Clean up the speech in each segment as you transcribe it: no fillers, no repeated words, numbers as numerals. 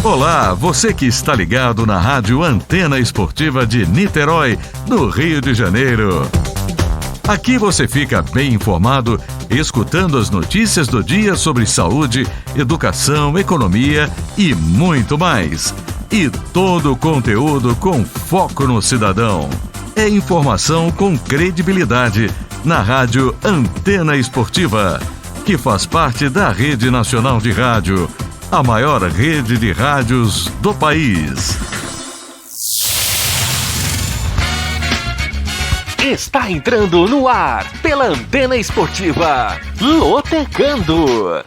Olá, você que está ligado na Rádio Antena Esportiva de Niterói, no Rio de Janeiro. Aqui você fica bem informado, escutando as notícias do dia sobre saúde, educação, economia e muito mais. E todo o conteúdo com foco no cidadão. É informação com credibilidade na Rádio Antena Esportiva, que faz parte da Rede Nacional de Rádio, a maior rede de rádios do país. Está entrando no ar, pela Antena Esportiva, Lotecando.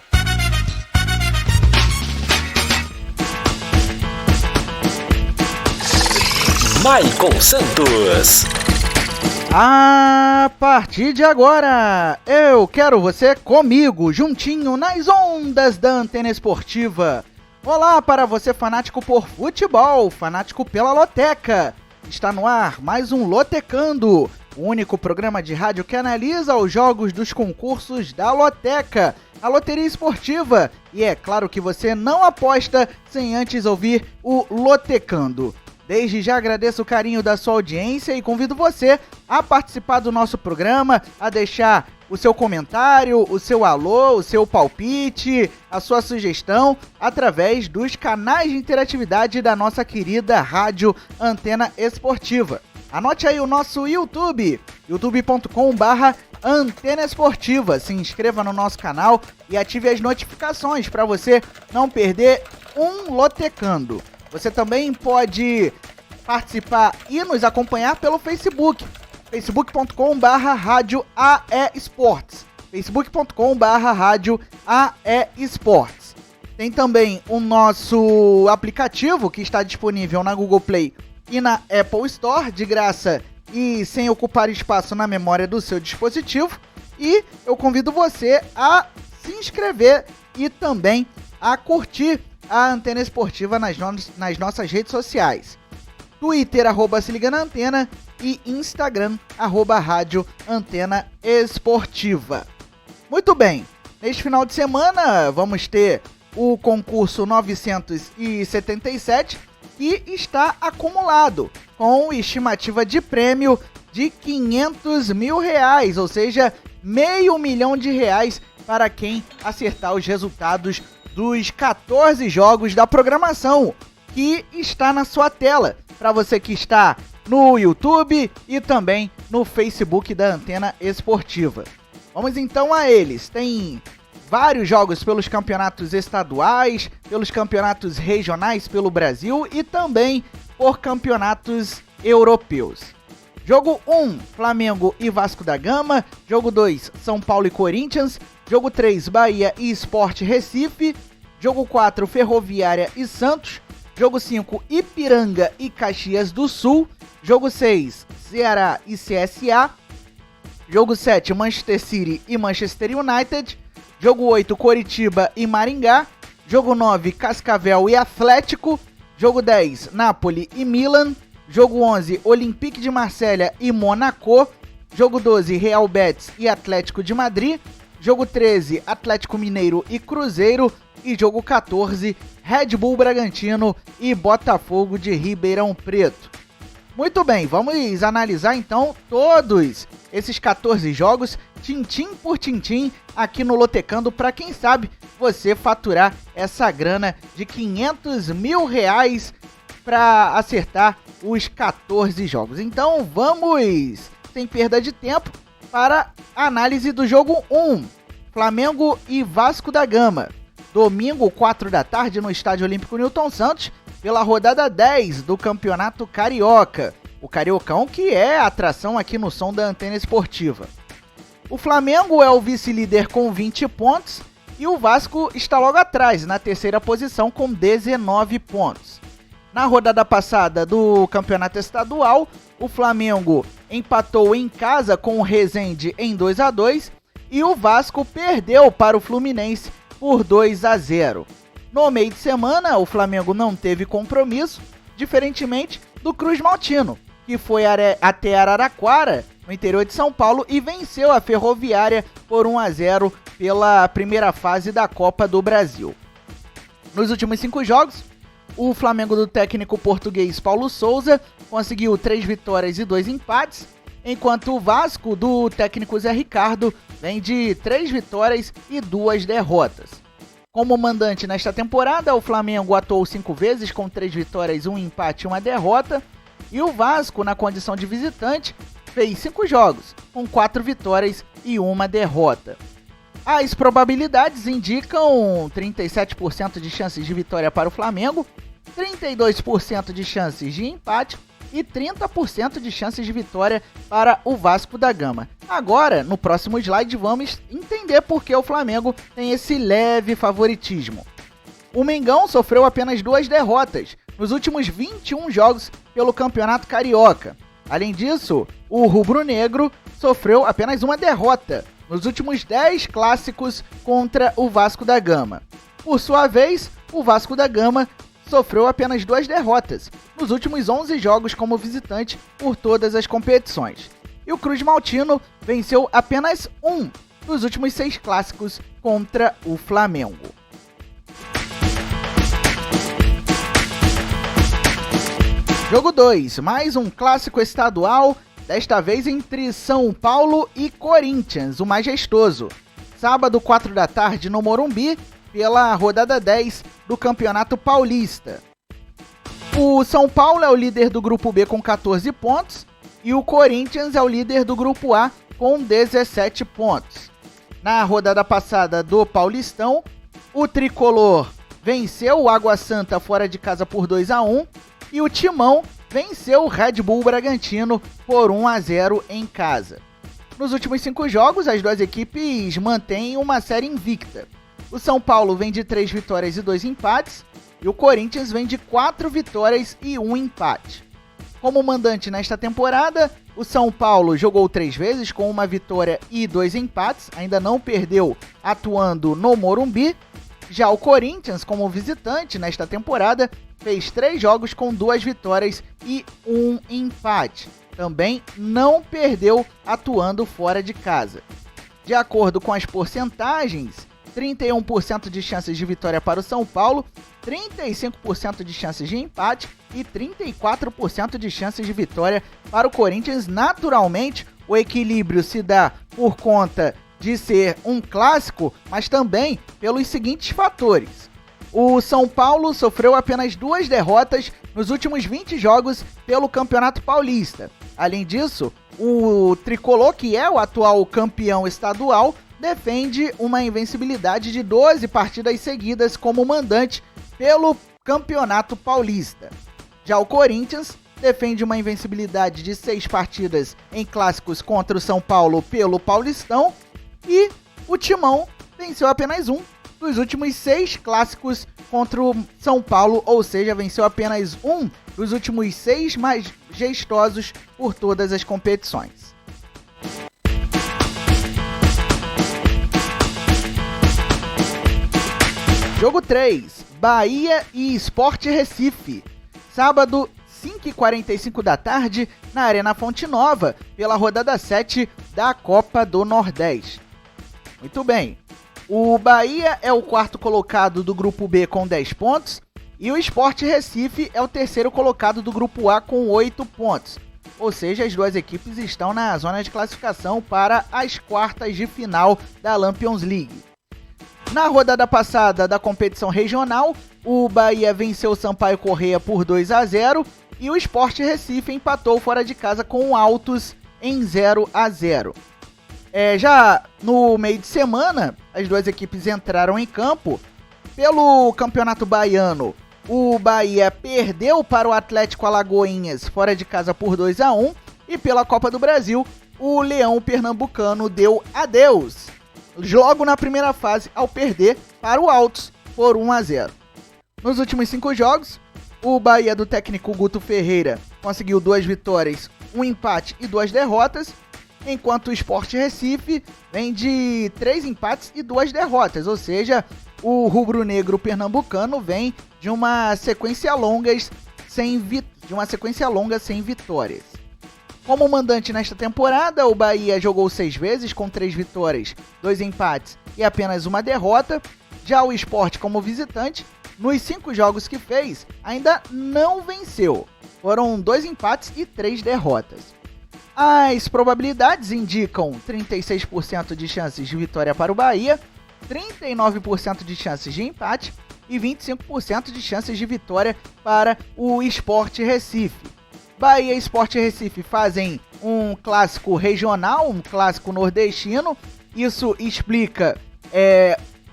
Maicon Santos. A partir de agora, eu quero você comigo, juntinho nas ondas da Antena Esportiva. Olá para você fanático por futebol, fanático pela loteca. Está no ar mais um Lotecando, o único programa de rádio que analisa os jogos dos concursos da loteca, a loteria esportiva. E é claro que você não aposta sem antes ouvir o Lotecando. Desde já agradeço o carinho da sua audiência e convido você a participar do nosso programa, a deixar o seu comentário, o seu alô, o seu palpite, a sua sugestão, através dos canais de interatividade da nossa querida Rádio Antena Esportiva. Anote aí o nosso YouTube, youtube.com/Antena Esportiva. Se inscreva no nosso canal e ative as notificações para você não perder um Lotecando. Você também pode participar e nos acompanhar pelo Facebook, facebook.com/Rádio AESports, facebook.com/Rádio AESports. Tem também o nosso aplicativo que está disponível na Google Play e na Apple Store, de graça e sem ocupar espaço na memória do seu dispositivo. E eu convido você a se inscrever e também a curtir a Antena Esportiva nas nossas redes sociais. Twitter, @se liga na antena, e Instagram, @Rádio Antena Esportiva. Muito bem, neste final de semana vamos ter o concurso 977, que está acumulado com estimativa de prêmio de R$500 mil, ou seja, R$500 mil para quem acertar os resultados dos 14 jogos da programação, que está na sua tela, para você que está no YouTube e também no Facebook da Antena Esportiva. Vamos então a eles. Tem vários jogos pelos campeonatos estaduais, pelos campeonatos regionais pelo Brasil e também por campeonatos europeus. Jogo 1, Flamengo e Vasco da Gama. Jogo 2, São Paulo e Corinthians. Jogo 3, Bahia e Sport Recife. Jogo 4, Ferroviária e Santos. Jogo 5, Ipiranga e Caxias do Sul. Jogo 6, Ceará e CSA. Jogo 7, Manchester City e Manchester United. Jogo 8, Coritiba e Maringá. Jogo 9, Cascavel e Atlético. Jogo 10, Napoli e Milan. Jogo 11, Olympique de Marselha e Monaco. Jogo 12, Real Betis e Atlético de Madrid. Jogo 13, Atlético Mineiro e Cruzeiro. E jogo 14, Red Bull Bragantino e Botafogo de Ribeirão Preto. Muito bem, vamos analisar então todos esses 14 jogos, tintim por tintim, aqui no Lotecando, para quem sabe você faturar essa grana de R$500 mil para acertar os 14 jogos. Então vamos, sem perda de tempo, para a análise do jogo 1, Flamengo e Vasco da Gama. Domingo, 4 da tarde, no Estádio Olímpico Newton Santos, pela rodada 10 do Campeonato Carioca. O Cariocão, que é a atração aqui no som da Antena Esportiva. O Flamengo é o vice-líder com 20 pontos e o Vasco está logo atrás, na terceira posição, com 19 pontos. Na rodada passada do Campeonato Estadual, o Flamengo empatou em casa com o Resende em 2-2 e o Vasco perdeu para o Fluminense por 2-0. No meio de semana, o Flamengo não teve compromisso, diferentemente do Cruz Maltino, que foi até Araraquara, no interior de São Paulo, e venceu a Ferroviária por 1-0 pela primeira fase da Copa do Brasil. Nos últimos 5 jogos, O Flamengo do técnico português Paulo Souza conseguiu 3 vitórias e 2 empates, enquanto o Vasco do técnico Zé Ricardo vem de 3 vitórias e 2 derrotas. Como mandante nesta temporada, o Flamengo atuou 5 vezes com 3 vitórias, 1 empate e 1 derrota, e o Vasco, na condição de visitante, fez 5 jogos, com 4 vitórias e 1 derrota. As probabilidades indicam 37% de chances de vitória para o Flamengo, 32% de chances de empate e 30% de chances de vitória para o Vasco da Gama. Agora, no próximo slide, vamos entender por que o Flamengo tem esse leve favoritismo. O Mengão sofreu apenas 2 derrotas nos últimos 21 jogos pelo Campeonato Carioca. Além disso, o rubro-negro sofreu apenas 1 derrota nos últimos 10 clássicos contra o Vasco da Gama. Por sua vez, o Vasco da Gama sofreu apenas 2 derrotas nos últimos 11 jogos como visitante por todas as competições. E o Cruz Maltino venceu apenas 1 dos últimos 6 clássicos contra o Flamengo. Jogo 2, mais um clássico estadual, desta vez entre São Paulo e Corinthians, o majestoso. Sábado, 4 da tarde, no Morumbi, pela rodada 10 do Campeonato Paulista. O São Paulo é o líder do Grupo B com 14 pontos e o Corinthians é o líder do Grupo A com 17 pontos. Na rodada passada do Paulistão, o Tricolor venceu o Água Santa fora de casa por 2-1 e o Timão venceu o Red Bull Bragantino por 1-0 em casa. Nos últimos 5 jogos, as duas equipes mantêm uma série invicta. O São Paulo vem de 3 vitórias e 2 empates, e o Corinthians vem de 4 vitórias e 1 empate. Como mandante nesta temporada, o São Paulo jogou 3 vezes com 1 vitória e 2 empates, ainda não perdeu atuando no Morumbi. Já o Corinthians, como visitante nesta temporada, fez 3 jogos com 2 vitórias e 1 empate. Também não perdeu atuando fora de casa. De acordo com as porcentagens, 31% de chances de vitória para o São Paulo, 35% de chances de empate e 34% de chances de vitória para o Corinthians. Naturalmente, o equilíbrio se dá por conta de ser um clássico, mas também pelos seguintes fatores. O São Paulo sofreu apenas 2 derrotas nos últimos 20 jogos pelo Campeonato Paulista. Além disso, o Tricolor, que é o atual campeão estadual, defende uma invencibilidade de 12 partidas seguidas como mandante pelo Campeonato Paulista. Já o Corinthians defende uma invencibilidade de 6 partidas em clássicos contra o São Paulo pelo Paulistão e o Timão venceu apenas 1 dos últimos 6 clássicos contra o São Paulo, ou seja, venceu apenas 1 dos últimos 6 majestosos por todas as competições. Jogo 3, Bahia e Sport Recife. Sábado, 5h45 da tarde, na Arena Fonte Nova, pela rodada 7 da Copa do Nordeste. Muito bem, o Bahia é o 4º colocado do Grupo B com 10 pontos e o Sport Recife é o 3º colocado do Grupo A com 8 pontos. Ou seja, as duas equipes estão na zona de classificação para as quartas de final da Lampions League. Na rodada passada da competição regional, o Bahia venceu o Sampaio Corrêa por 2-0 e o Sport Recife empatou fora de casa com o Altos em 0-0. Já no meio de semana, as duas equipes entraram em campo. Pelo Campeonato Baiano, o Bahia perdeu para o Atlético Alagoinhas fora de casa por 2-1 e pela Copa do Brasil, o Leão Pernambucano deu adeus logo na primeira fase ao perder para o Altos por 1-0. Nos últimos 5 jogos, o Bahia do técnico Guto Ferreira conseguiu 2 vitórias, 1 empate e 2 derrotas, enquanto o Sport Recife vem de 3 empates e 2 derrotas, ou seja, o rubro-negro pernambucano vem de uma sequência longa sem vitórias. Como mandante nesta temporada, o Bahia jogou 6 vezes com 3 vitórias, 2 empates e apenas 1 derrota. Já o Sport, como visitante, nos 5 jogos que fez, ainda não venceu. Foram 2 empates e 3 derrotas. As probabilidades indicam 36% de chances de vitória para o Bahia, 39% de chances de empate e 25% de chances de vitória para o Sport Recife. Bahia e Sport Recife fazem um clássico regional, um clássico nordestino. Isso explica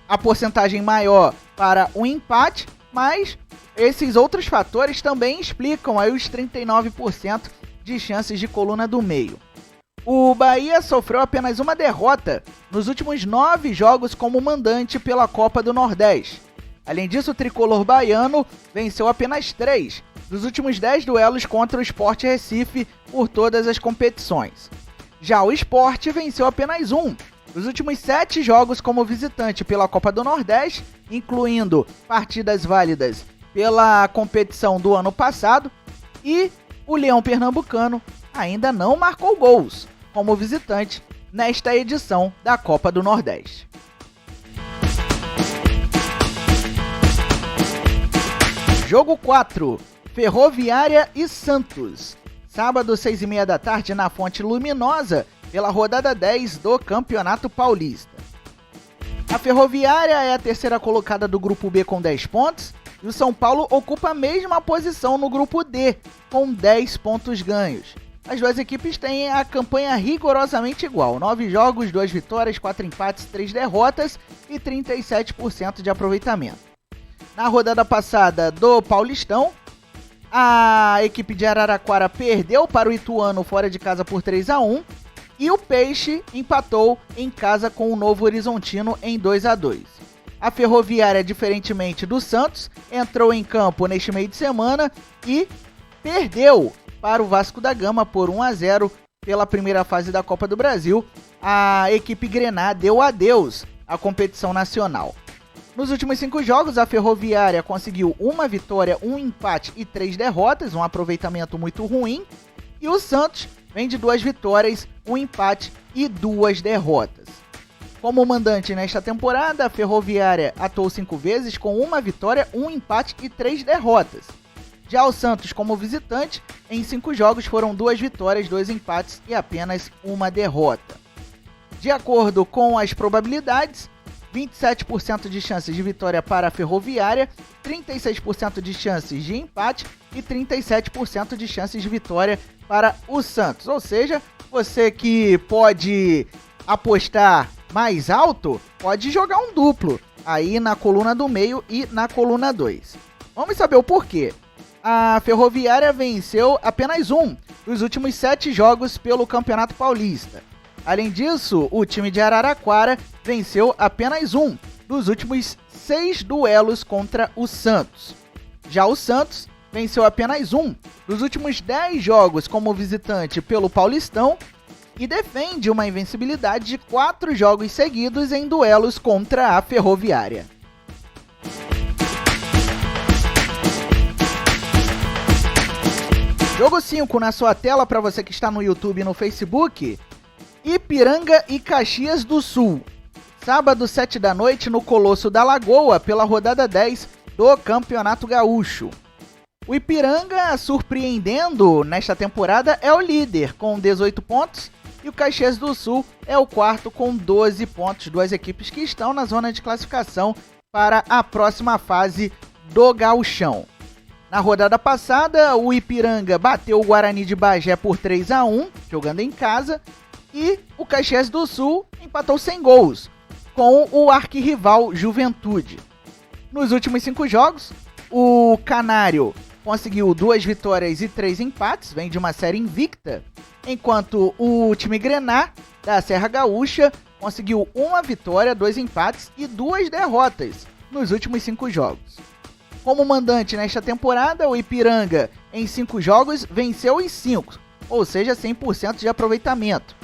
a porcentagem maior para o empate, mas esses outros fatores também explicam aí os 39% de chances de coluna do meio. O Bahia sofreu apenas uma derrota nos últimos 9 jogos como mandante pela Copa do Nordeste. Além disso, o tricolor baiano venceu apenas 3 dos últimos 10 duelos contra o Sport Recife por todas as competições. Já o Sport venceu apenas 1 dos últimos 7 jogos como visitante pela Copa do Nordeste, incluindo partidas válidas pela competição do ano passado, e o Leão Pernambucano ainda não marcou gols como visitante nesta edição da Copa do Nordeste. Jogo 4, Ferroviária e Santos. Sábado, 6h30 da tarde, na Fonte Luminosa, pela rodada 10 do Campeonato Paulista. A Ferroviária é a terceira colocada do Grupo B com 10 pontos, e o São Paulo ocupa a mesma posição no Grupo D, com 10 pontos ganhos. As duas equipes têm a campanha rigorosamente igual: 9 jogos, 2 vitórias, 4 empates, 3 derrotas e 37% de aproveitamento. Na rodada passada do Paulistão, a equipe de Araraquara perdeu para o Ituano fora de casa por 3-1 e o Peixe empatou em casa com o Novo Horizontino em 2-2. A Ferroviária, diferentemente do Santos, entrou em campo neste meio de semana e perdeu para o Vasco da Gama por 1-0 pela primeira fase da Copa do Brasil. A equipe grená deu adeus à competição nacional. Nos últimos 5 jogos, a Ferroviária conseguiu 1 vitória, 1 empate e 3 derrotas, um aproveitamento muito ruim. E o Santos vem de 2 vitórias, 1 empate e 2 derrotas. Como mandante nesta temporada, a Ferroviária atuou 5 vezes com 1 vitória, 1 empate e 3 derrotas. Já o Santos, como visitante, em 5 jogos foram 2 vitórias, 2 empates e apenas 1 derrota. De acordo com as probabilidades, 27% de chances de vitória para a Ferroviária, 36% de chances de empate e 37% de chances de vitória para o Santos. Ou seja, você que pode apostar mais alto, pode jogar um duplo aí na coluna do meio e na coluna 2. Vamos saber o porquê. A Ferroviária venceu apenas 1 dos últimos 7 jogos pelo Campeonato Paulista. Além disso, o time de Araraquara venceu apenas 1 dos últimos 6 duelos contra o Santos. Já o Santos venceu apenas 1 dos últimos 10 jogos como visitante pelo Paulistão e defende uma invencibilidade de 4 jogos seguidos em duelos contra a Ferroviária. Jogo 5 na sua tela para você que está no YouTube e no Facebook. Ipiranga e Caxias do Sul. Sábado, 7 da noite, no Colosso da Lagoa, pela rodada 10 do Campeonato Gaúcho. O Ipiranga, surpreendendo nesta temporada, é o líder, com 18 pontos, e o Caxias do Sul é o quarto, com 12 pontos. Duas equipes que estão na zona de classificação para a próxima fase do Gauchão. Na rodada passada, o Ipiranga bateu o Guarani de Bagé por 3-1, jogando em casa, e o Caxias do Sul empatou sem gols com o arquirrival Juventude. Nos últimos 5 jogos, o Canário conseguiu 2 vitórias e 3 empates, vem de uma série invicta, enquanto o time grená da Serra Gaúcha conseguiu 1 vitória, 2 empates e 2 derrotas nos últimos 5 jogos. Como mandante nesta temporada, o Ipiranga em 5 jogos venceu em 5, ou seja, 100% de aproveitamento.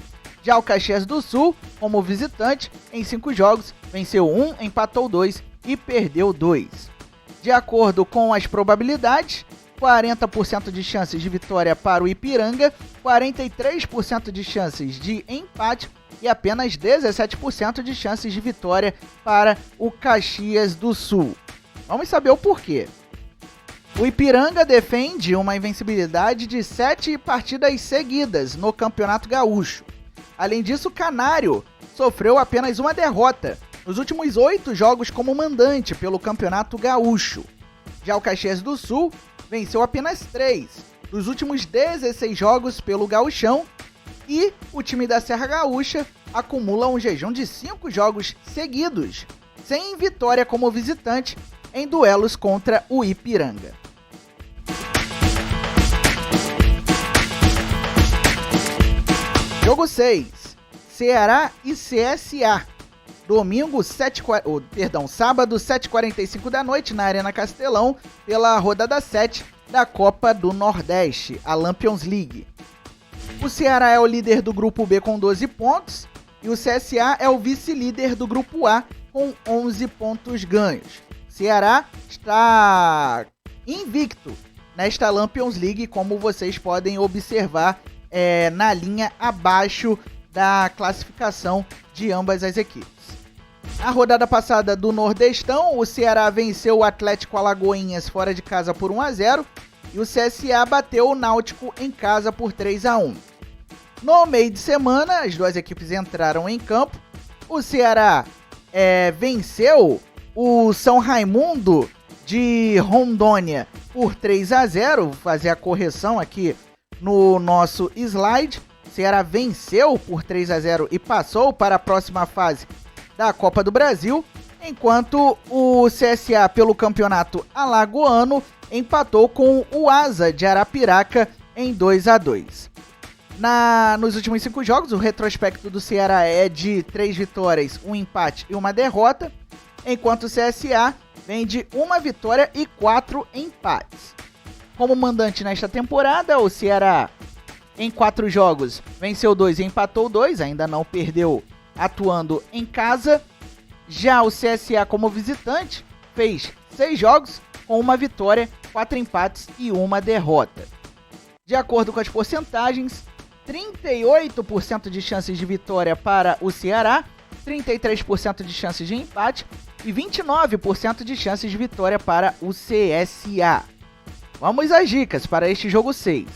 Já o Caxias do Sul, como visitante, em 5 jogos, venceu 1, empatou 2 e perdeu 2. De acordo com as probabilidades, 40% de chances de vitória para o Ipiranga, 43% de chances de empate e apenas 17% de chances de vitória para o Caxias do Sul. Vamos saber o porquê. O Ipiranga defende uma invencibilidade de 7 partidas seguidas no Campeonato Gaúcho. Além disso, o Canário sofreu apenas uma derrota nos últimos 8 jogos como mandante pelo Campeonato Gaúcho. Já o Caxias do Sul venceu apenas 3 dos últimos 16 jogos pelo Gauchão, e o time da Serra Gaúcha acumula um jejum de 5 jogos seguidos, sem vitória como visitante em duelos contra o Ipiranga. Jogo 6, Ceará e CSA. Sábado, 7h45 da noite, na Arena Castelão, pela rodada 7 da Copa do Nordeste, a Lampions League. O Ceará é o líder do grupo B com 12 pontos e o CSA é o vice-líder do grupo A com 11 pontos ganhos. Ceará está invicto nesta Lampions League, como vocês podem observar na linha abaixo da classificação de ambas as equipes. Na rodada passada do Nordestão, o Ceará venceu o Atlético Alagoinhas fora de casa por 1-0 e o CSA bateu o Náutico em casa por 3-1. No meio de semana, as duas equipes entraram em campo. O Ceará venceu o São Raimundo de Rondônia por 3-0. Vou fazer a correção aqui no nosso slide. O Ceará venceu por 3-0 e passou para a próxima fase da Copa do Brasil, enquanto o CSA, pelo campeonato alagoano, empatou com o Asa de Arapiraca em 2-2. Nos últimos 5 jogos, o retrospecto do Ceará é de 3 vitórias, 1 empate e 1 derrota, enquanto o CSA vem de 1 vitória e 4 empates. Como mandante nesta temporada, o Ceará, em 4 jogos, venceu 2 e empatou 2, ainda não perdeu atuando em casa. Já o CSA, como visitante, fez 6 jogos com 1 vitória, 4 empates e 1 derrota. De acordo com as porcentagens, 38% de chances de vitória para o Ceará, 33% de chances de empate e 29% de chances de vitória para o CSA. Vamos às dicas para este jogo 6.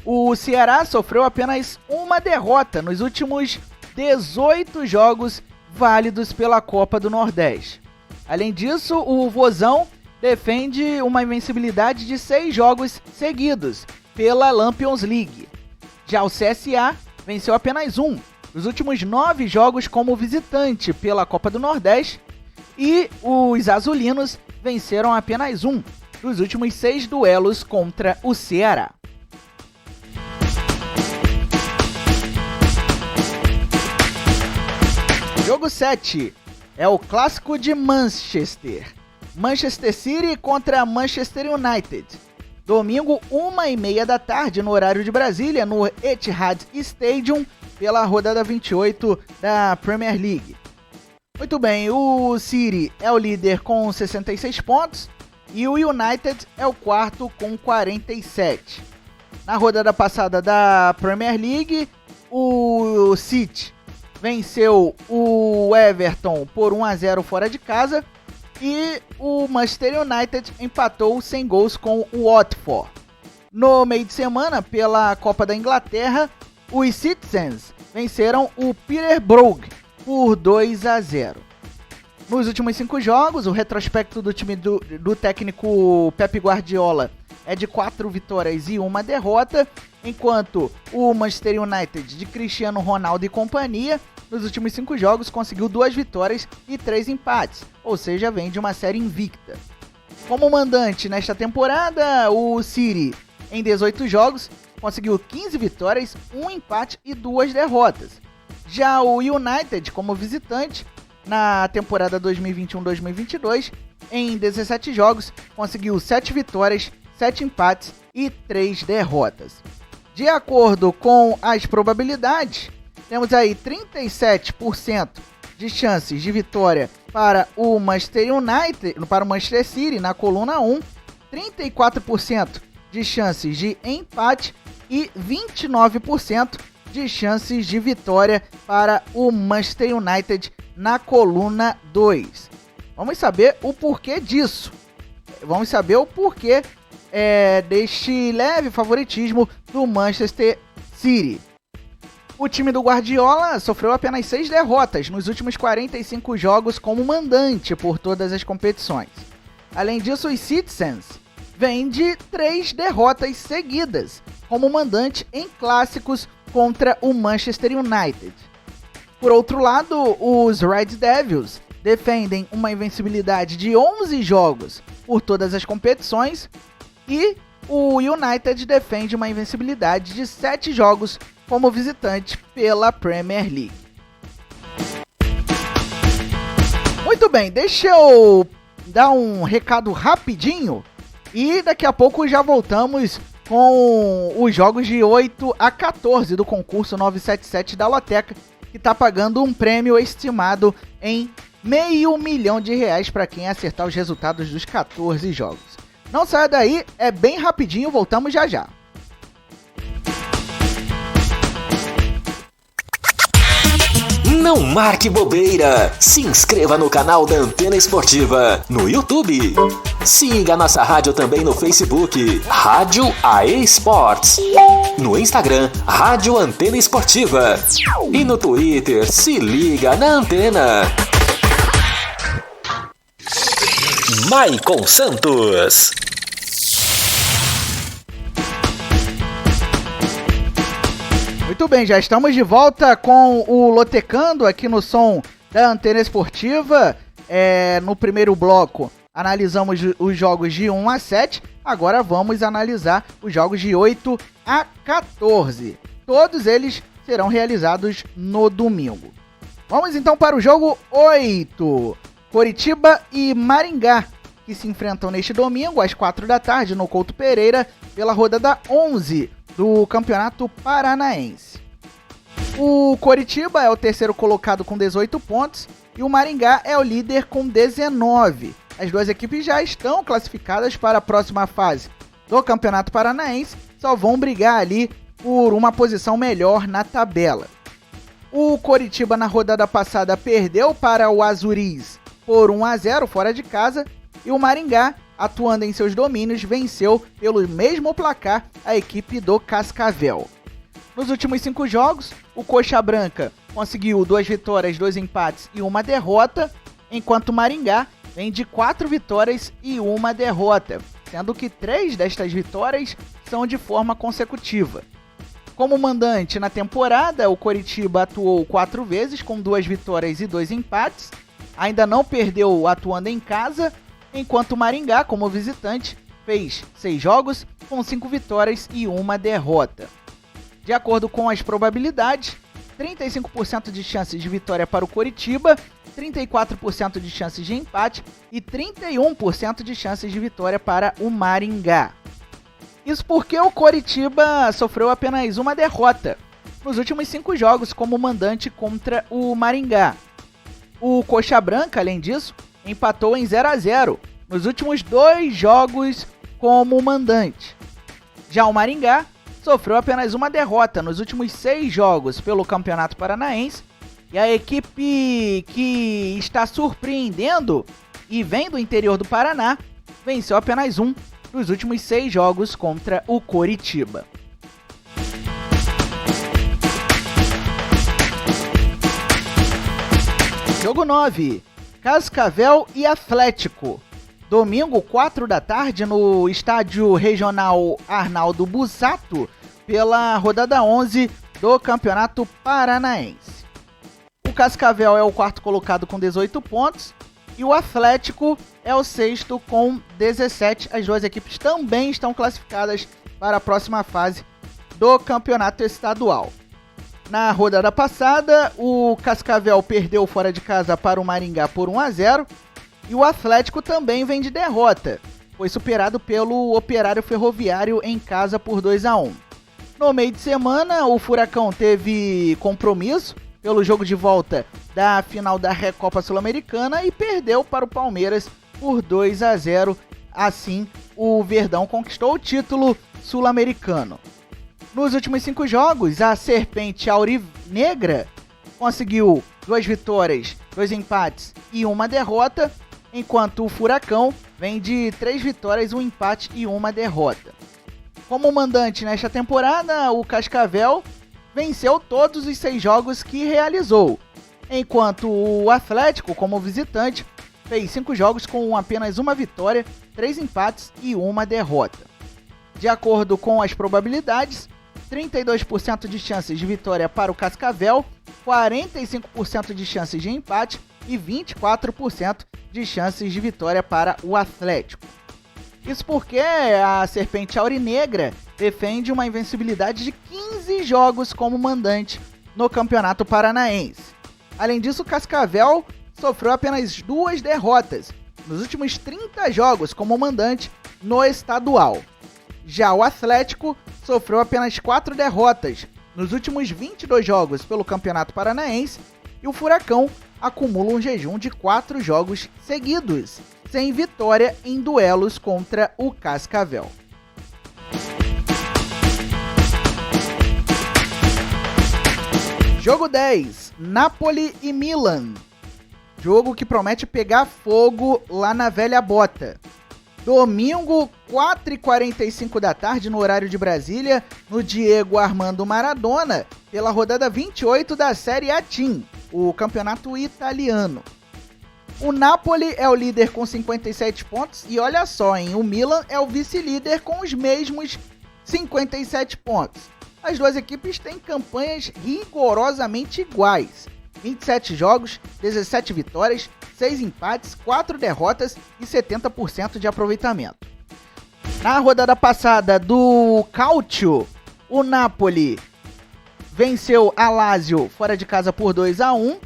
O Ceará sofreu apenas 1 derrota nos últimos 18 jogos válidos pela Copa do Nordeste. Além disso, o Vozão defende uma invencibilidade de 6 jogos seguidos pela Lampions League. Já o CSA venceu apenas 1 dos últimos 9 jogos como visitante pela Copa do Nordeste, e os azulinos venceram apenas 1 dos últimos 6 duelos contra o Ceará. Jogo 7 é o clássico de Manchester. Manchester City contra Manchester United. Domingo, 1h30 da tarde, no horário de Brasília, no Etihad Stadium, pela rodada 28 da Premier League. Muito bem, o City é o líder com 66 pontos e o United é o quarto com 47. Na rodada passada da Premier League, o City venceu o Everton por 1-0 fora de casa e o Manchester United empatou sem gols com o Watford. No meio de semana, pela Copa da Inglaterra, os Citizens venceram o Peterborough por 2-0. Nos últimos 5 jogos, o retrospecto do time do técnico Pep Guardiola é de 4 vitórias e 1 derrota, enquanto o Manchester United de Cristiano Ronaldo e companhia, nos últimos 5 jogos, conseguiu 2 vitórias e 3 empates, ou seja, vem de uma série invicta. Como mandante nesta temporada, o City, em 18 jogos, conseguiu 15 vitórias, 1 empate e 2 derrotas. Já o United, como visitante, na temporada 2021-2022, em 17 jogos, conseguiu 7 vitórias, 7 empates e 3 derrotas. De acordo com as probabilidades, temos aí 37% de chances de vitória para o Manchester United, para o Manchester City na coluna 1, 34% de chances de empate e 29% de chances de vitória para o Manchester United na coluna 2. Vamos saber o porquê disso. Vamos saber o porquê deste leve favoritismo do Manchester City. O time do Guardiola sofreu apenas 6 derrotas nos últimos 45 jogos como mandante por todas as competições. Além disso, os Citizens vêm de 3 derrotas seguidas como mandante em clássicos contra o Manchester United. Por outro lado, os Red Devils defendem uma invencibilidade de 11 jogos por todas as competições e o United defende uma invencibilidade de 7 jogos como visitante pela Premier League. Muito bem, deixa eu dar um recado rapidinho e daqui a pouco já voltamos com os jogos de 8 a 14 do concurso 977 da Loteca, que está pagando um prêmio estimado em R$500 mil para quem acertar os resultados dos 14 jogos. Não saia daí, é bem rapidinho, voltamos já já. Não marque bobeira. Se inscreva no canal da Antena Esportiva no YouTube. Siga nossa rádio também no Facebook, Rádio AE Sports. No Instagram, Rádio Antena Esportiva. E no Twitter, se liga na Antena. Maicon Santos. Muito bem, já estamos de volta com o Lotecando aqui no som da Antena Esportiva. No primeiro bloco analisamos os jogos de 1 a 7, agora vamos analisar os jogos de 8 a 14. Todos eles serão realizados no domingo. Vamos então para o jogo 8. Coritiba e Maringá, que se enfrentam neste domingo às 4 da tarde no Couto Pereira pela rodada 11 do Campeonato Paranaense. O Coritiba é o terceiro colocado com 18 pontos e o Maringá é o líder com 19. As duas equipes já estão classificadas para a próxima fase do Campeonato Paranaense, só vão brigar ali por uma posição melhor na tabela. O Coritiba na rodada passada perdeu para o Azuris por 1 a 0 fora de casa e o Maringá, atuando em seus domínios, venceu pelo mesmo placar a equipe do Cascavel. Nos últimos 5 jogos, o Coxa Branca conseguiu 2 vitórias, 2 empates e 1 derrota, enquanto o Maringá vem de 4 vitórias e 1 derrota, sendo que 3 destas vitórias são de forma consecutiva. Como mandante na temporada, o Coritiba atuou 4 vezes com 2 vitórias e 2 empates, ainda não perdeu atuando em casa, enquanto o Maringá, como visitante, fez 6 jogos com 5 vitórias e 1 derrota. De acordo com as probabilidades, 35% de chances de vitória para o Coritiba, 34% de chances de empate e 31% de chances de vitória para o Maringá. Isso porque o Coritiba sofreu apenas 1 derrota nos últimos 5 jogos como mandante contra o Maringá. O Coxa Branca, além disso, empatou em 0 a 0 nos últimos 2 jogos como mandante. Já o Maringá sofreu apenas 1 derrota nos últimos 6 jogos pelo Campeonato Paranaense e a equipe que está surpreendendo e vem do interior do Paraná venceu apenas 1 dos últimos 6 jogos contra o Coritiba. Jogo 9. Cascavel e Atlético. Domingo, 4 da tarde, no estádio regional Arnaldo Bussato, pela rodada 11 do Campeonato Paranaense. O Cascavel é o quarto colocado com 18 pontos e o Atlético é o sexto com 17. As duas equipes também estão classificadas para a próxima fase do Campeonato Estadual. Na rodada passada, o Cascavel perdeu fora de casa para o Maringá por 1 a 0 e o Atlético também vem de derrota. Foi superado pelo Operário Ferroviário em casa por 2 a 1. No meio de semana, o Furacão teve compromisso pelo jogo de volta da final da Recopa Sul-Americana e perdeu para o Palmeiras por 2 a 0. Assim, o Verdão conquistou o título sul-americano. Nos últimos 5 jogos, a Serpente Aurinegra conseguiu 2 vitórias, 2 empates e 1 derrota, enquanto o Furacão vem de 3 vitórias, 1 empate e 1 derrota. Como mandante nesta temporada, o Cascavel venceu todos os 6 jogos que realizou, enquanto o Atlético, como visitante, fez 5 jogos com apenas 1 vitória, 3 empates e 1 derrota. De acordo com as probabilidades, 32% de chances de vitória para o Cascavel, 45% de chances de empate e 24% de chances de vitória para o Atlético. Isso porque a Serpente Aurinegra defende uma invencibilidade de 15 jogos como mandante no Campeonato Paranaense. Além disso, o Cascavel sofreu apenas 2 derrotas nos últimos 30 jogos como mandante no estadual. Já o Atlético sofreu apenas 4 derrotas nos últimos 22 jogos pelo Campeonato Paranaense e o Furacão acumula um jejum de 4 jogos seguidos, sem vitória em duelos contra o Cascavel. Jogo 10, Napoli e Milan. Jogo que promete pegar fogo lá na velha bota. Domingo, 4h45 da tarde, no horário de Brasília, no Diego Armando Maradona, pela rodada 28 da Série A Team, o campeonato italiano. O Napoli é o líder com 57 pontos e olha só, hein, o Milan é o vice-líder com os mesmos 57 pontos. As duas equipes têm campanhas rigorosamente iguais. 27 jogos, 17 vitórias, 6 empates, 4 derrotas e 70% de aproveitamento. Na rodada passada do Calcio, o Napoli venceu a Lazio fora de casa por 2-1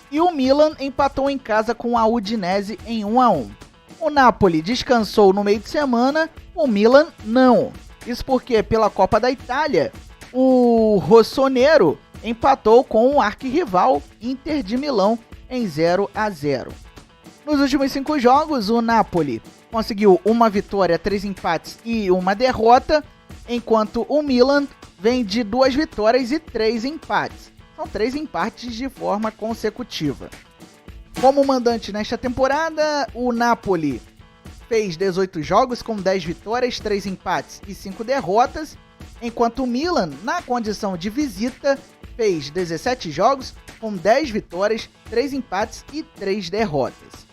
e o Milan empatou em casa com a Udinese em 1-1. O Napoli descansou no meio de semana, o Milan não. Isso porque pela Copa da Itália, o Rossonero empatou com o arquirrival Inter de Milão em 0-0. Nos últimos 5 jogos, o Napoli conseguiu 1 vitória, 3 empates e 1 derrota, enquanto o Milan vem de 2 vitórias e 3 empates. São 3 empates de forma consecutiva. Como mandante nesta temporada, o Napoli fez 18 jogos com 10 vitórias, 3 empates e 5 derrotas, enquanto o Milan, na condição de visita, fez 17 jogos com 10 vitórias, 3 empates e 3 derrotas.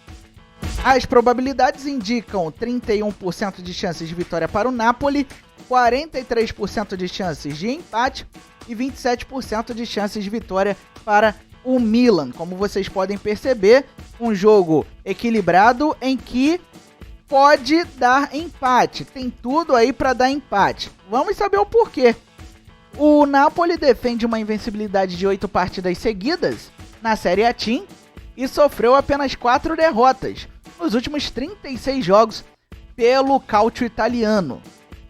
As probabilidades indicam 31% de chances de vitória para o Napoli, 43% de chances de empate e 27% de chances de vitória para o Milan. Como vocês podem perceber, um jogo equilibrado em que pode dar empate. Tem tudo aí para dar empate. Vamos saber o porquê. O Napoli defende uma invencibilidade de 8 partidas seguidas na Série A Team e sofreu apenas 4 derrotas nos últimos 36 jogos pelo Calcio italiano.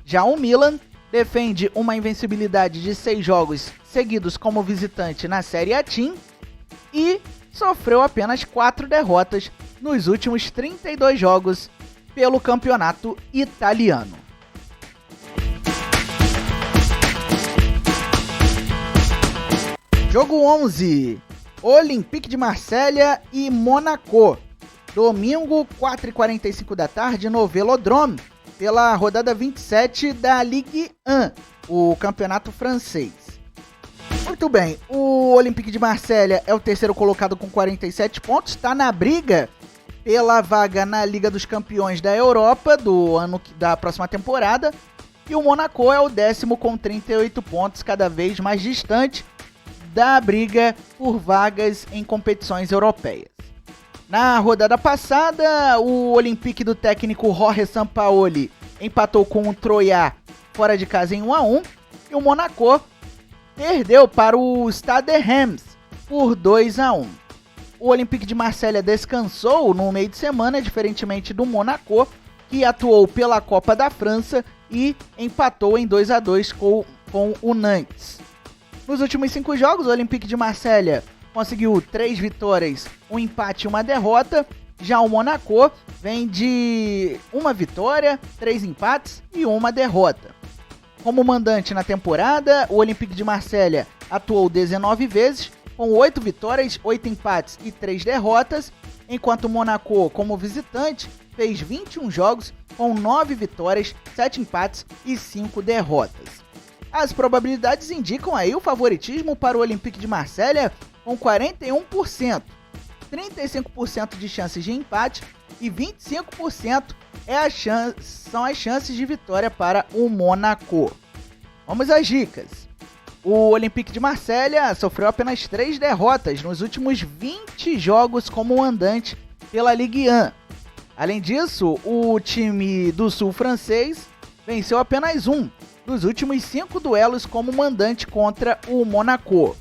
Já o Milan defende uma invencibilidade de 6 jogos seguidos como visitante na Série A Team e sofreu apenas 4 derrotas nos últimos 32 jogos pelo campeonato italiano. Jogo 11, Olympique de Marselha e Monaco. Domingo, 4h45 da tarde, no Velodrome, pela rodada 27 da Ligue 1, o campeonato francês. Muito bem, o Olympique de Marselha é o terceiro colocado com 47 pontos, está na briga pela vaga na Liga dos Campeões da Europa da próxima temporada, e o Monaco é o 10º com 38 pontos, cada vez mais distante da briga por vagas em competições europeias. Na rodada passada, o Olympique do técnico Jorge Sampaoli empatou com o Troyes fora de casa em 1-1 e o Monaco perdeu para o Stade Reims por 2-1. O Olympique de Marselha descansou no meio de semana, diferentemente do Monaco, que atuou pela Copa da França e empatou em 2-2 com o Nantes. Nos últimos 5 jogos, o Olympique de Marselha conseguiu 3 vitórias, 1 empate e 1 derrota. Já o Monaco vem de 1 vitória, 3 empates e 1 derrota. Como mandante na temporada, o Olympique de Marselha atuou 19 vezes, com 8 vitórias, 8 empates e 3 derrotas, enquanto o Monaco, como visitante, fez 21 jogos com 9 vitórias, 7 empates e 5 derrotas. As probabilidades indicam aí o favoritismo para o Olympique de Marselha com 41%, 35% de chances de empate e 25% são as chances de vitória para o Monaco. Vamos às dicas. O Olympique de Marselha sofreu apenas 3 derrotas nos últimos 20 jogos como mandante pela Ligue 1. Além disso, o time do sul francês venceu apenas um dos últimos 5 duelos como mandante contra o Monaco.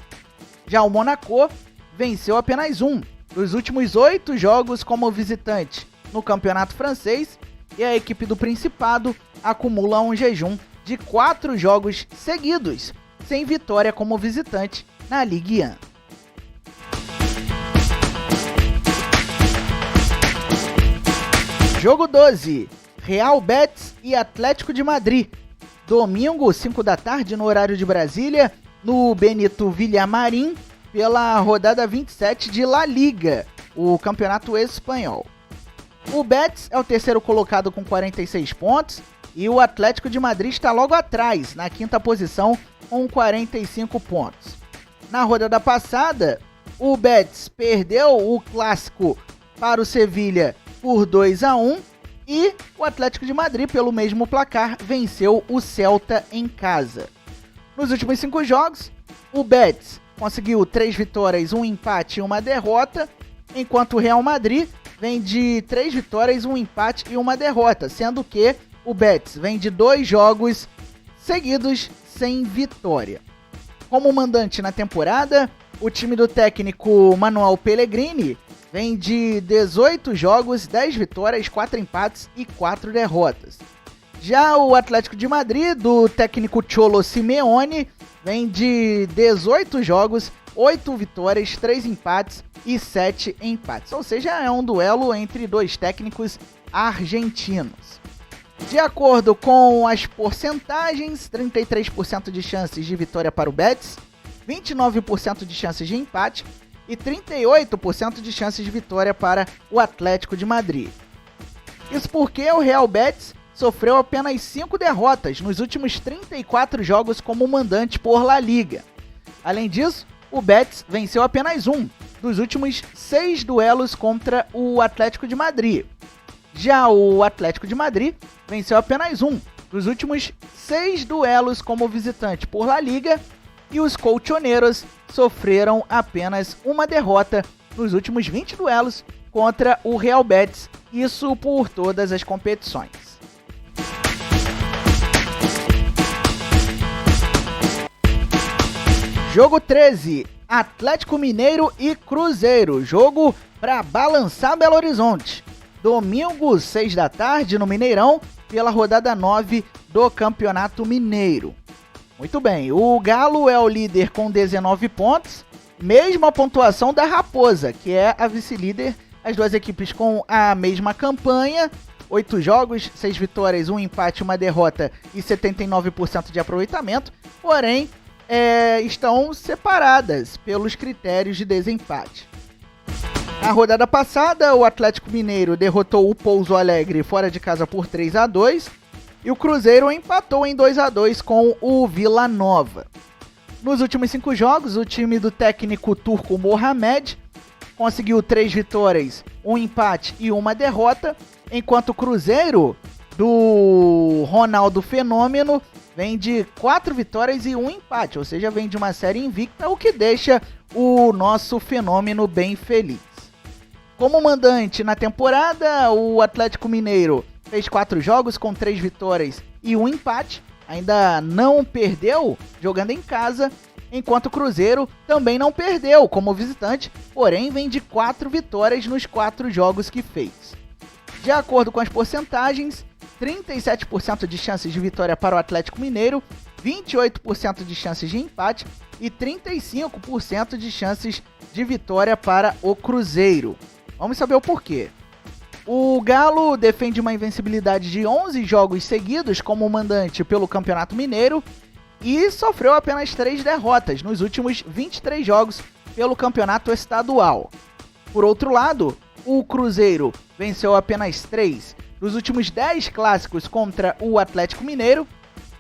Já o Monaco venceu apenas um dos últimos 8 jogos como visitante no campeonato francês, e a equipe do Principado acumula um jejum de 4 jogos seguidos sem vitória como visitante na Ligue 1. Jogo 12, Real Betis e Atlético de Madrid. Domingo, 5 da tarde, no horário de Brasília, no Benito Villamarín, pela rodada 27 de La Liga, o campeonato espanhol. O Betis é o terceiro colocado com 46 pontos e o Atlético de Madrid está logo atrás, na quinta posição, com 45 pontos. Na rodada passada, o Betis perdeu o clássico para o Sevilha por 2-1 e o Atlético de Madrid, pelo mesmo placar, venceu o Celta em casa. Nos últimos 5 jogos, o Betis conseguiu 3 vitórias, 1 empate e 1 derrota, enquanto o Real Madrid vem de 3 vitórias, 1 empate e 1 derrota, sendo que o Betis vem de 2 jogos seguidos sem vitória. Como mandante na temporada, o time do técnico Manuel Pellegrini vem de 18 jogos, 10 vitórias, 4 empates e 4 derrotas. Já o Atlético de Madrid, do técnico Cholo Simeone, vem de 18 jogos, 8 vitórias, 3 empates e 7 empates. Ou seja, é um duelo entre 2 técnicos argentinos. De acordo com as porcentagens, 33% de chances de vitória para o Betis, 29% de chances de empate e 38% de chances de vitória para o Atlético de Madrid. Isso porque o Real Betis sofreu apenas 5 derrotas nos últimos 34 jogos como mandante por La Liga. Além disso, o Betis venceu apenas um dos últimos 6 duelos contra o Atlético de Madrid. Já o Atlético de Madrid venceu apenas um dos últimos 6 duelos como visitante por La Liga, e os colchoneros sofreram apenas uma derrota nos últimos 20 duelos contra o Real Betis, isso por todas as competições. Jogo 13, Atlético Mineiro e Cruzeiro, jogo para balançar Belo Horizonte. Domingo, 6 da tarde, no Mineirão, pela rodada 9 do Campeonato Mineiro. Muito bem, o Galo é o líder com 19 pontos, mesma pontuação da Raposa, que é a vice-líder, as duas equipes com a mesma campanha, 8 jogos, 6 vitórias, 1 empate, 1 derrota e 79% de aproveitamento, porém estão separadas pelos critérios de desempate. Na rodada passada, o Atlético Mineiro derrotou o Pouso Alegre fora de casa por 3-2 e o Cruzeiro empatou em 2-2 com o Vila Nova. Nos últimos 5 jogos, o time do técnico turco Mohamed conseguiu 3 vitórias, 1 empate e 1 derrota, enquanto o Cruzeiro do Ronaldo Fenômeno vem de 4 vitórias e 1 empate, ou seja, vem de uma série invicta, o que deixa o nosso Fenômeno bem feliz. Como mandante na temporada, o Atlético Mineiro fez 4 jogos com 3 vitórias e 1 empate, ainda não perdeu jogando em casa, enquanto o Cruzeiro também não perdeu como visitante, porém vem de 4 vitórias nos 4 jogos que fez. De acordo com as porcentagens, 37% de chances de vitória para o Atlético Mineiro, 28% de chances de empate e 35% de chances de vitória para o Cruzeiro. Vamos saber o porquê. O Galo defende uma invencibilidade de 11 jogos seguidos como mandante pelo Campeonato Mineiro e sofreu apenas 3 derrotas nos últimos 23 jogos pelo Campeonato Estadual. Por outro lado, o Cruzeiro venceu apenas 3 dos últimos 10 clássicos contra o Atlético Mineiro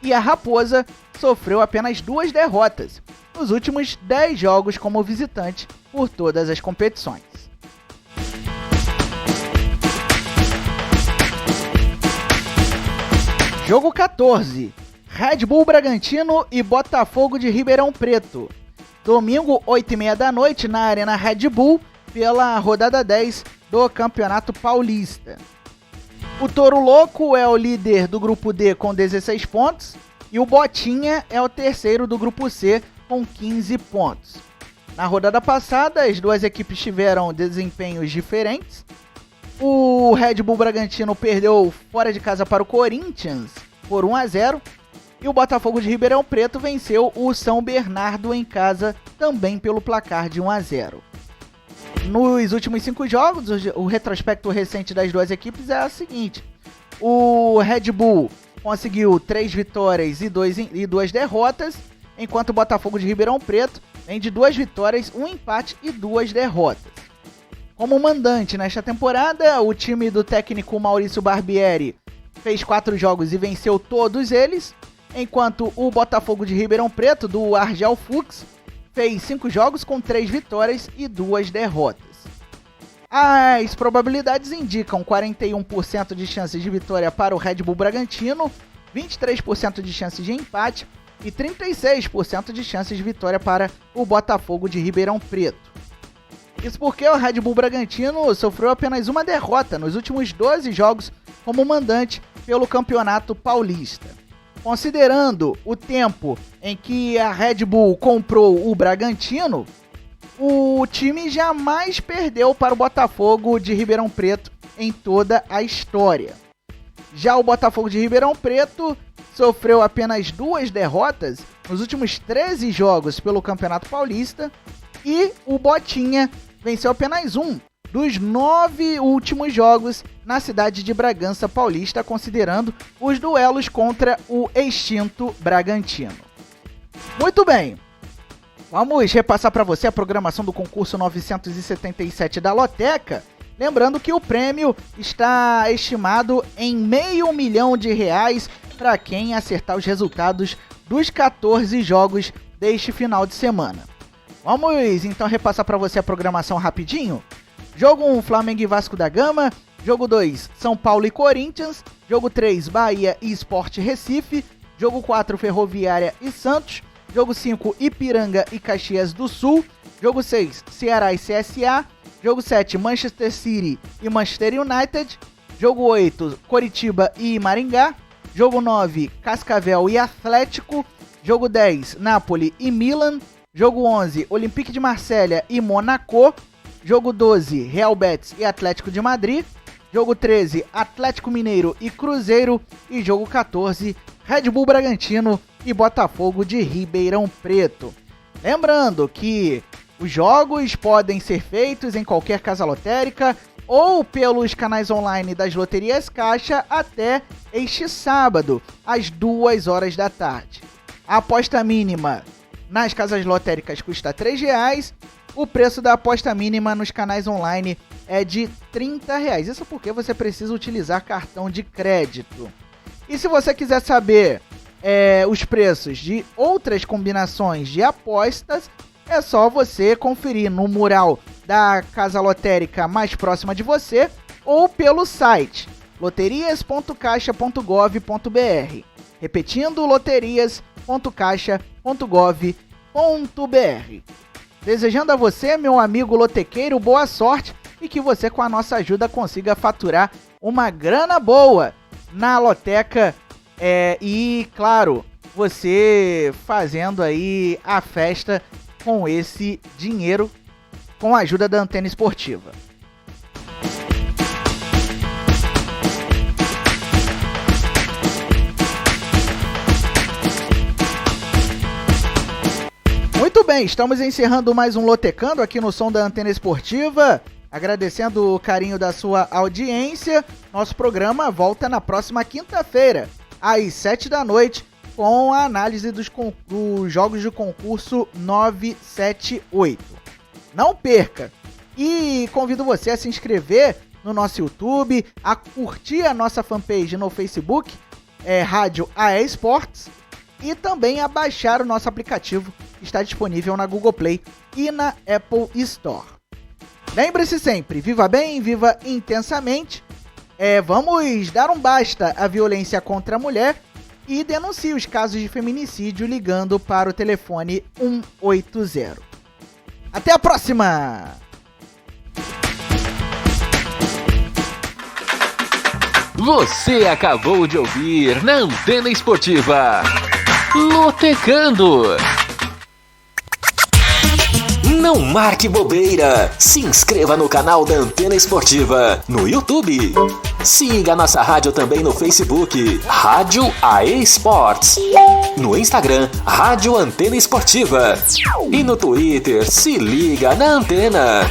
e a Raposa sofreu apenas 2 derrotas nos últimos 10 jogos como visitante por todas as competições. Jogo 14, Red Bull Bragantino e Botafogo de Ribeirão Preto. Domingo, 8h30 da noite, na Arena Red Bull, pela rodada 10 do Campeonato Paulista. O Touro Louco é o líder do Grupo D com 16 pontos e o Botinha é o terceiro do Grupo C com 15 pontos. Na rodada passada, as duas equipes tiveram desempenhos diferentes. O Red Bull Bragantino perdeu fora de casa para o Corinthians por 1-0 e o Botafogo de Ribeirão Preto venceu o São Bernardo em casa também pelo placar de 1-0. Nos últimos 5 jogos, o retrospecto recente das duas equipes é o seguinte: o Red Bull conseguiu 3 vitórias e 2 derrotas, enquanto o Botafogo de Ribeirão Preto vem de 2 vitórias, 1 empate e 2 derrotas. Como mandante nesta temporada, o time do técnico Maurício Barbieri fez 4 jogos e venceu todos eles, enquanto o Botafogo de Ribeirão Preto, do Argel Fux, fez 5 jogos com 3 vitórias e 2 derrotas. As probabilidades indicam 41% de chances de vitória para o Red Bull Bragantino, 23% de chances de empate e 36% de chances de vitória para o Botafogo de Ribeirão Preto. Isso porque o Red Bull Bragantino sofreu apenas uma derrota nos últimos 12 jogos como mandante pelo Campeonato Paulista. Considerando o tempo em que a Red Bull comprou o Bragantino, o time jamais perdeu para o Botafogo de Ribeirão Preto em toda a história. Já o Botafogo de Ribeirão Preto sofreu apenas 2 derrotas nos últimos 13 jogos pelo Campeonato Paulista e o Botinha venceu apenas 1 dos 9 últimos jogos na cidade de Bragança Paulista, considerando os duelos contra o extinto Bragantino. Muito bem, vamos repassar para você a programação do concurso 977 da Loteca, lembrando que o prêmio está estimado em R$500 mil para quem acertar os resultados dos 14 jogos deste final de semana. Vamos então repassar para você a programação rapidinho. Jogo 1, Flamengo e Vasco da Gama. Jogo 2, São Paulo e Corinthians. Jogo 3, Bahia e Sport Recife. Jogo 4, Ferroviária e Santos. Jogo 5, Ipiranga e Caxias do Sul. Jogo 6, Ceará e CSA. Jogo 7, Manchester City e Manchester United. Jogo 8, Coritiba e Maringá. Jogo 9, Cascavel e Atlético. Jogo 10, Napoli e Milan. Jogo 11, Olympique de Marselha e Monaco. Jogo 12, Real Betis e Atlético de Madrid. Jogo 13, Atlético Mineiro e Cruzeiro. E jogo 14, Red Bull Bragantino e Botafogo de Ribeirão Preto. Lembrando que os jogos podem ser feitos em qualquer casa lotérica ou pelos canais online das loterias Caixa até este sábado, às 2 horas da tarde. A aposta mínima nas casas lotéricas custa R$3. O preço da aposta mínima nos canais online é de R$30. Isso porque você precisa utilizar cartão de crédito. E se você quiser saber os preços de outras combinações de apostas, é só você conferir no mural da casa lotérica mais próxima de você ou pelo site loterias.caixa.gov.br. Repetindo, loterias.caixa.gov.br. Desejando a você, meu amigo lotequeiro, boa sorte e que você, com a nossa ajuda, consiga faturar uma grana boa na loteca e, claro, você fazendo aí a festa com esse dinheiro com a ajuda da Antena Esportiva. Muito bem, estamos encerrando mais um Lotecando aqui no som da Antena Esportiva. Agradecendo o carinho da sua audiência. Nosso programa volta na próxima quinta-feira, às 7 da noite, com a análise dos jogos do concurso 978. Não perca! E convido você a se inscrever no nosso YouTube, a curtir a nossa fanpage no Facebook, Rádio AE Esportes, e também a baixar o nosso aplicativo, que está disponível na Google Play e na Apple Store. Lembre-se sempre, viva bem, viva intensamente. Vamos dar um basta à violência contra a mulher e denuncie os casos de feminicídio ligando para o telefone 180. Até a próxima! Você acabou de ouvir na Antena Esportiva Lotecando. Não marque bobeira. Se inscreva no canal da Antena Esportiva no YouTube. Siga nossa rádio também no Facebook, Rádio AE Esportes. No Instagram, Rádio Antena Esportiva. E no Twitter, se liga na Antena.